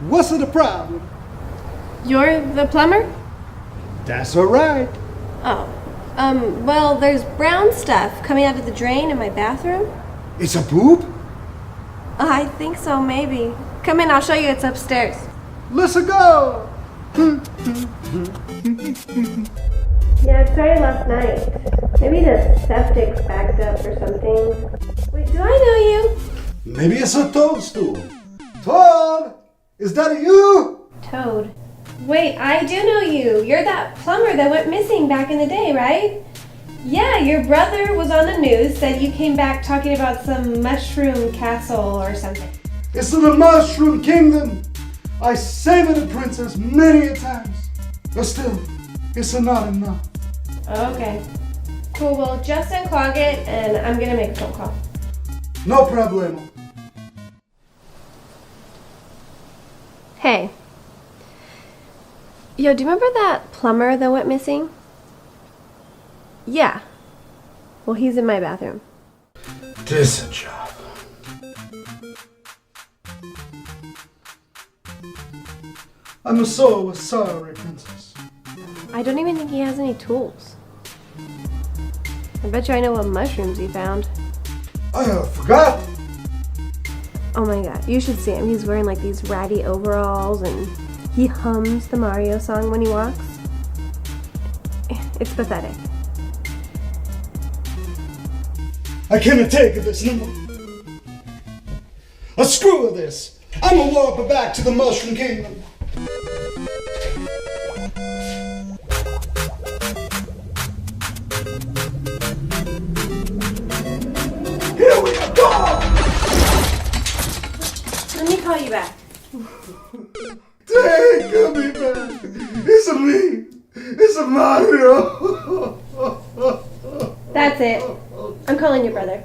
What's the problem? You're the plumber? That's alright. Oh. Well, there's brown stuff coming out of the drain in my bathroom. It's a boob? I think so, maybe. Come in, I'll show you. It's upstairs. Let's go! Yeah, it started last night. Maybe the septic's backed up or something. Wait, do I know you? Maybe it's a toadstool. Toad! Is that you? Toad. Wait, I do know you. You're that plumber that went missing back in the day, right? Yeah, your brother was on the news, said you came back talking about some mushroom castle or something. It's in the Mushroom Kingdom. I saved the princess many a times. But still, it's not enough. Okay. Cool, well, just unclog it and I'm gonna make a phone call. No problemo. Hey. Yo, do you remember that plumber that went missing? Yeah. Well, he's in my bathroom. This a job. I'm so sorry, princess. I don't even think he has any tools. I bet you I know what mushrooms he found. I forgot. Oh my god, you should see him. He's wearing like these ratty overalls and he hums the Mario song when he walks. It's pathetic. I cannot take this no more. Screw this. I'ma walk back to the Mushroom Kingdom. Here we go! Let me call you back. Take me back. It's a me. It's a Mario. That's it. I'm calling your brother.